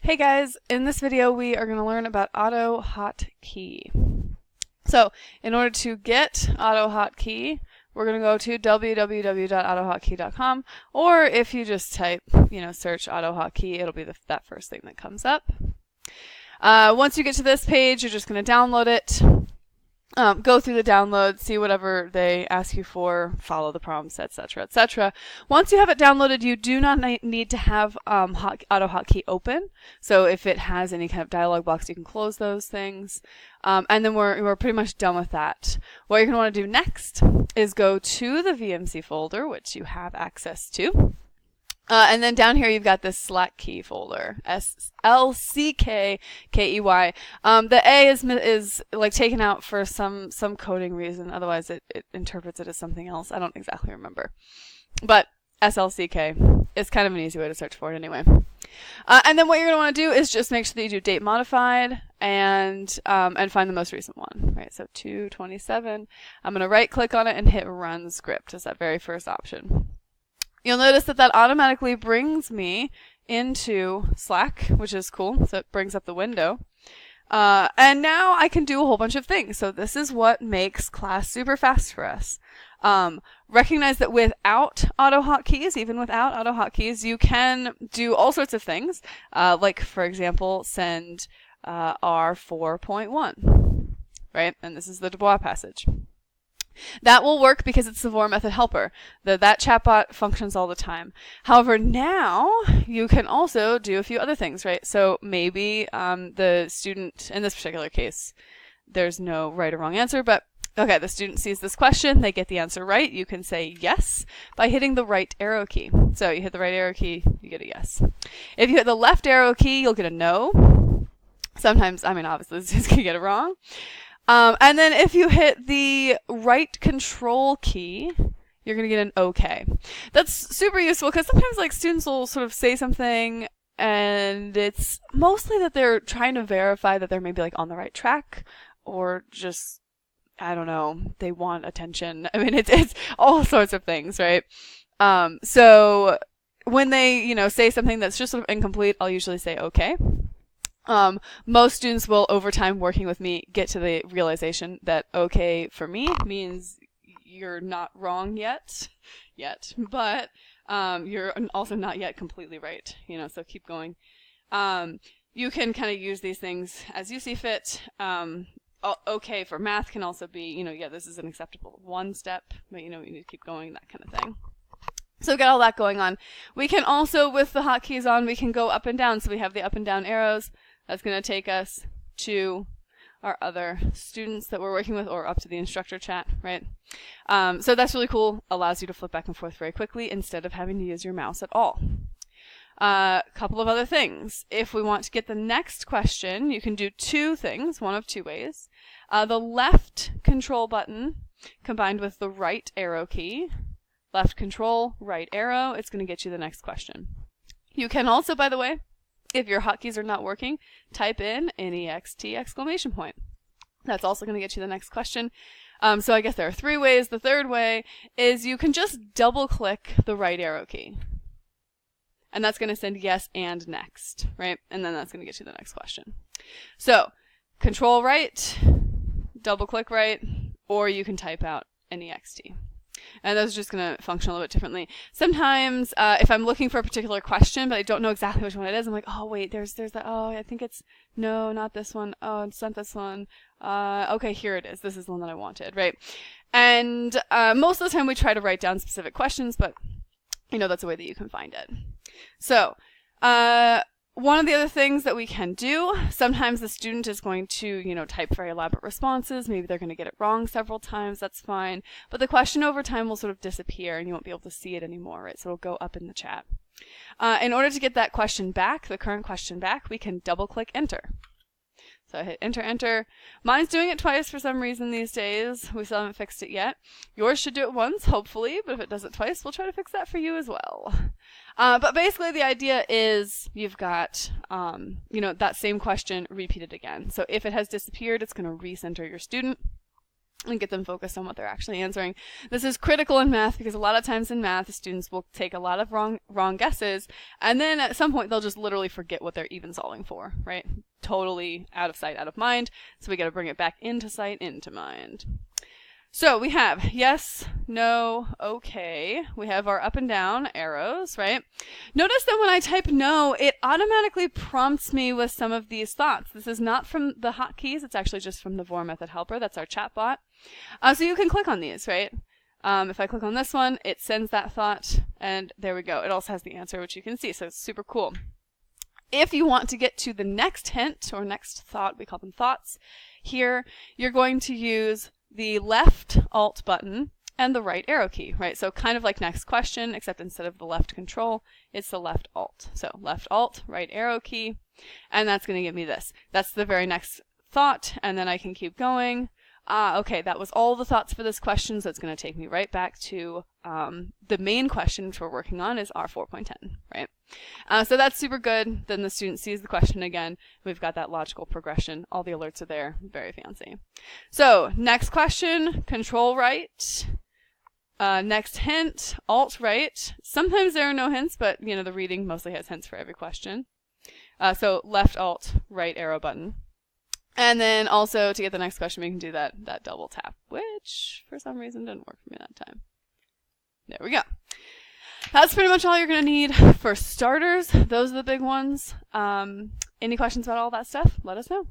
Hey guys, in this video we are going to learn about AutoHotkey. So in order to get AutoHotkey, we're going to go to www.autohotkey.com, or if you just type, search AutoHotkey, it'll be that first thing that comes up. Once you get to this page, you're just going to download it. Go through the download, see whatever they ask you for, follow the prompts, etc., etc. Once you have it downloaded, you do not need to have AutoHotkey open. So if it has any kind of dialog box, you can close those things. And then we're pretty much done with that. What you're going to want to do next is go to the VMC folder, which you have access to. And then down here you've got this Slack key folder, SLCKKEY. The A is like taken out for some coding reason. Otherwise it interprets it as something else. I don't exactly remember. But SLCK is kind of an easy way to search for it anyway. And then what you're going to want to do is just make sure that you do date modified and find the most recent one. Right, so 227. I'm going to right click on it and hit run script as that very first option. You'll notice that automatically brings me into Slack, which is cool. So it brings up the window. And now I can do a whole bunch of things. So this is what makes class super fast for us. Recognize that without AutoHotKeys, even without AutoHotKeys, you can do all sorts of things. Like, for example, send R4.1, right? And this is the Dubois passage. That will work because it's the vor method helper. That chatbot functions all the time. However, now you can also do a few other things, right? So maybe the student, in this particular case, there's no right or wrong answer, but okay, the student sees this question, they get the answer right. You can say yes by hitting the right arrow key. So you hit the right arrow key, you get a yes. If you hit the left arrow key, you'll get a no. Sometimes, obviously, the students can get it wrong. And then if you hit the right control key, you're going to get an OK. That's super useful because sometimes students will sort of say something and it's mostly that they're trying to verify that they're maybe on the right track or just, I don't know, they want attention. It's all sorts of things, right? So when they, say something that's just sort of incomplete, I'll usually say OK. Most students will, over time working with me, get to the realization that OK for me means you're not wrong yet, but you're also not yet completely right, so keep going. You can kind of use these things as you see fit. OK for math can also be, this is an acceptable one step, but you need to keep going, that kind of thing. So we've got all that going on. We can also, with the hotkeys on, we can go up and down. So we have the up and down arrows. That's going to take us to our other students that we're working with or up to the instructor chat, right? So that's really cool. Allows you to flip back and forth very quickly instead of having to use your mouse at all. A couple of other things. If we want to get the next question, you can do two things, one of two ways. The left control button combined with the right arrow key. Left control, right arrow, it's going to get you the next question. You can also, by the way, if your hotkeys are not working, type in NEXT exclamation point. That's also going to get you the next question. So I guess there are three ways. The third way is you can just double click the right arrow key. And that's going to send yes and next, right? And then that's going to get you the next question. So control right, double click right, or you can type out NEXT. And those are just going to function a little bit differently. Sometimes, if I'm looking for a particular question, but I don't know exactly which one it is, I'm like, oh, wait, there's that. Oh, I think it's, no, not this one. Oh, it's not this one. Okay, here it is. This is the one that I wanted, right? And most of the time we try to write down specific questions, but, that's a way that you can find it. So, one of the other things that we can do, sometimes the student is going to, type very elaborate responses. Maybe they're going to get it wrong several times. That's fine. But the question over time will sort of disappear and you won't be able to see it anymore, right? So it'll go up in the chat. In order to get that question back, the current question back, we can double click enter. So I hit enter, enter. Mine's doing it twice for some reason these days. We still haven't fixed it yet. Yours should do it once, hopefully, but if it does it twice, we'll try to fix that for you as well. But basically the idea is you've got, that same question repeated again. So if it has disappeared, it's going to recenter your student. and get them focused on what they're actually answering. This is critical in math because a lot of times in math, students will take a lot of wrong guesses, and then at some point they'll just literally forget what they're even solving for, right? Totally out of sight, out of mind. So we got to bring it back into sight, into mind. So we have yes, no, okay. We have our up and down arrows, right? Notice that when I type no, it automatically prompts me with some of these thoughts. This is not from the hotkeys. It's actually just from the VOR method helper. That's our chatbot. So you can click on these, right? If I click on this one, it sends that thought, and there we go. It also has the answer, which you can see, so it's super cool. If you want to get to the next hint or next thought, we call them thoughts, here you're going to use the left Alt button and the right arrow key, right? So kind of like next question, except instead of the left control, it's the left Alt. So left Alt, right arrow key, and that's going to give me this. That's the very next thought, and then I can keep going. Okay, that was all the thoughts for this question, so it's going to take me right back to the main question which we're working on is our 4.10, right? So that's super good. Then the student sees the question again. We've got that logical progression. All the alerts are there. Very fancy. So next question, control right. Next hint, alt right. Sometimes there are no hints, but you know the reading mostly has hints for every question. So left alt, right arrow button. And then also to get the next question, we can do that double tap, which for some reason didn't work for me that time. There we go. That's pretty much all you're going to need for starters. Those are the big ones. Any questions about all that stuff? Let us know.